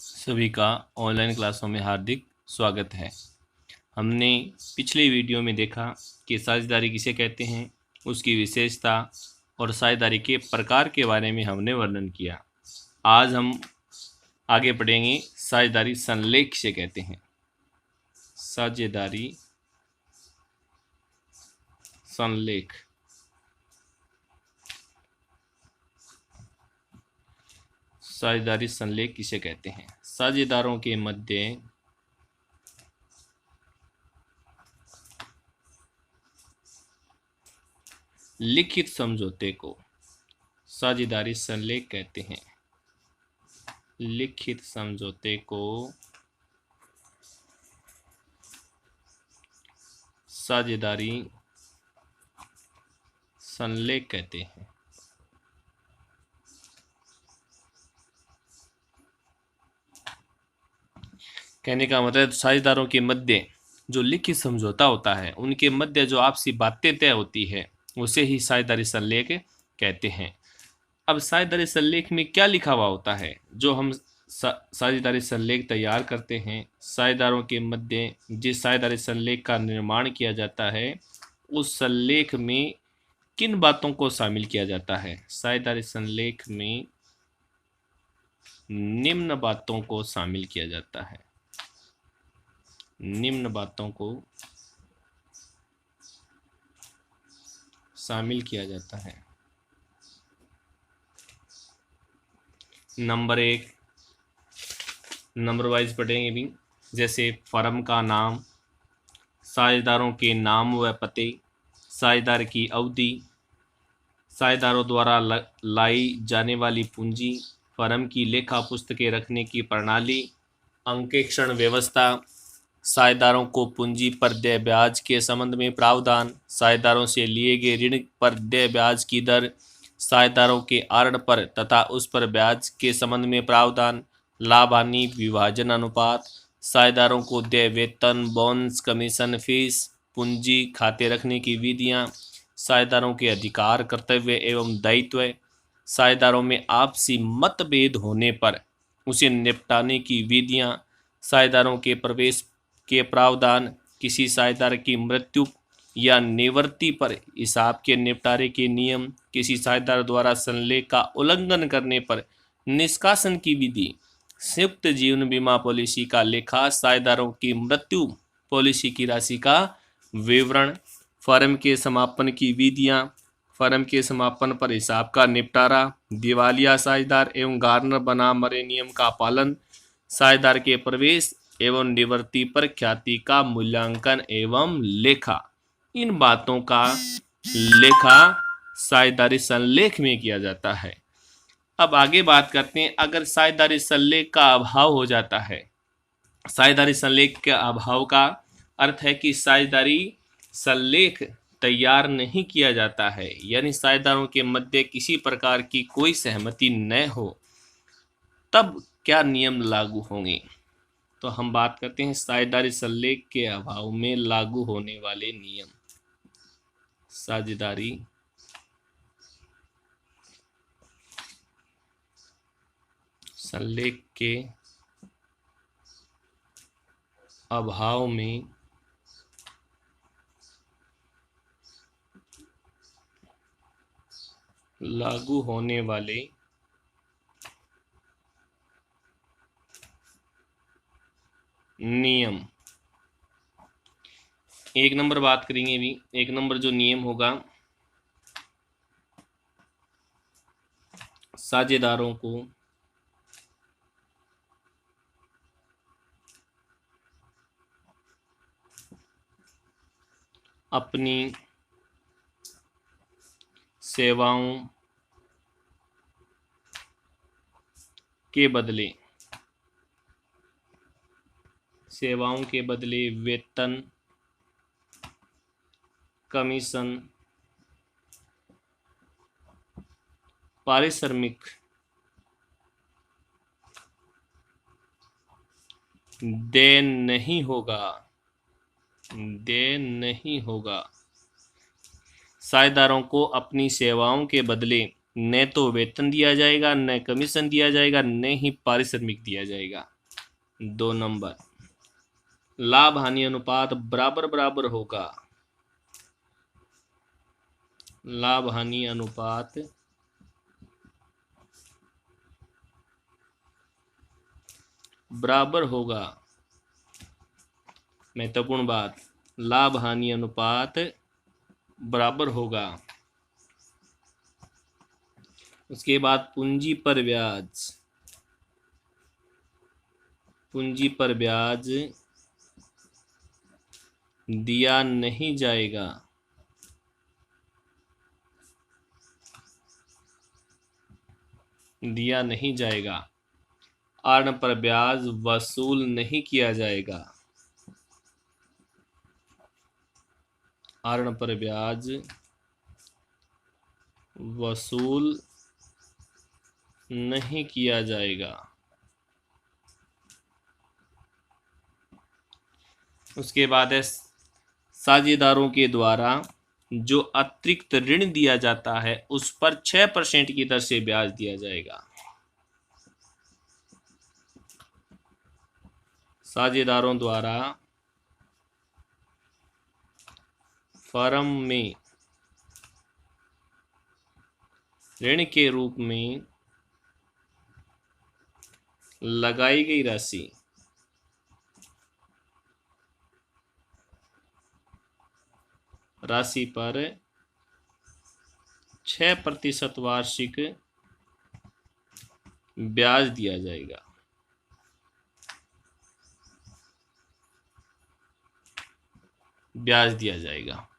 सभी का ऑनलाइन क्लासों में हार्दिक स्वागत है। हमने पिछले वीडियो में देखा कि साझेदारी किसे कहते हैं, उसकी विशेषता और साझेदारी के प्रकार के बारे में हमने वर्णन किया। आज हम आगे बढ़ेंगे। साझेदारी संलेख किसे कहते हैं। साझेदारी संलेख साझेदारी संलेख किसे कहते हैं। साझेदारों के मध्य लिखित समझौते को साझेदारी संलेख कहते हैं। लिखित समझौते को साझेदारी संलेख कहते हैं। कहने का मतलब साझेदारों के मध्य जो लिखित समझौता होता है, उनके मध्य जो आपसी बातें तय होती है, उसे ही साझेदारी संलेख कहते हैं। अब साझेदारी संलेख में क्या लिखा हुआ होता है? जो हम साझेदारी संलेख तैयार करते हैं, साझेदारों के मध्य जिस साझेदारी संलेख का निर्माण किया जाता है, उस संलेख में किन बातों को शामिल किया जाता है? साझेदारी संलेख में निम्न बातों को शामिल किया जाता है। निम्न बातों को शामिल किया जाता है। नंबर 1, नंबर वाइज पढ़ेंगे भी। जैसे फर्म का नाम, साझेदारों के नाम व पते, साझेदार की अवधि, साझेदारों द्वारा लाई जाने वाली पूंजी, फर्म की लेखा पुस्तकें रखने की प्रणाली, अंकेक्षण व्यवस्था, साझेदारों को पूंजी पर देय ब्याज के संबंध में प्रावधान, साझेदारों से लिए गए ऋण पर देय ब्याज की दर, साझेदारों के आरण पर तथा उस पर ब्याज के संबंध में प्रावधान, लाभ हानि विभाजन अनुपात, साझेदारों को देय वेतन, बोनस, कमीशन, फीस, पूंजी खाते रखने की विधियां, साझेदारों के अधिकार, कर्तव्य एवं दायित्व, साझेदारों में आपसी मतभेद होने पर उसे निपटाने की विधियां, साझेदारों के प्रवेश के प्रावधान, किसी साझेदार की मृत्यु या निवृत्ति पर हिसाब के निपटारे के नियम, किसी साझेदार द्वारा संलेख का उल्लंघन करने पर निष्कासन की विधि, संयुक्त जीवन बीमा पॉलिसी का लेखा, साझेदारों की मृत्यु पॉलिसी की राशि का विवरण, फर्म के समापन की विधियां, फर्म के समापन पर हिसाब का निपटारा, दिवालिया साझेदार एवं गार्नर बना मरे नियम का पालन, साझेदार के प्रवेश एवं निवृत्ति पर ख्याति का मूल्यांकन एवं लेखा। इन बातों का लेखा साझेदारी संलेख में किया जाता है। अब आगे बात करते हैं, अगर साझेदारी संलेख का अभाव हो जाता है। साझेदारी संलेख के अभाव का अर्थ है कि साझेदारी संलेख तैयार नहीं किया जाता है, यानी साझेदारों के मध्य किसी प्रकार की कोई सहमति न हो, तब क्या नियम लागू होंगे? तो हम बात करते हैं साझेदारी संलेख के अभाव में लागू होने वाले नियम। साझेदारी संलेख के अभाव में लागू होने वाले नियम। 1 नंबर बात करेंगे भी। 1 नंबर जो नियम होगा, साझेदारों को अपनी सेवाओं के बदले वेतन, कमीशन, पारिश्रमिक देय नहीं होगा। साझेदारों को अपनी सेवाओं के बदले न तो वेतन दिया जाएगा, न कमीशन दिया जाएगा, न ही पारिश्रमिक दिया जाएगा। 2 नंबर, लाभ हानि अनुपात बराबर बराबर होगा, लाभ हानि अनुपात बराबर होगा, महत्वपूर्ण बात, लाभ हानि अनुपात बराबर होगा। उसके बाद पूंजी पर ब्याज, पूंजी पर ब्याज दिया नहीं जाएगा, दिया नहीं जाएगा। ऋण पर ब्याज वसूल नहीं किया जाएगा, ऋण पर ब्याज वसूल नहीं किया जाएगा। उसके बाद है साझेदारों के द्वारा जो अतिरिक्त ऋण दिया जाता है उस पर 6% की दर से ब्याज दिया जाएगा। साझेदारों द्वारा फर्म में ऋण के रूप में लगाई गई राशि पर 6% वार्षिक ब्याज दिया जाएगा। ब्याज दिया जाएगा।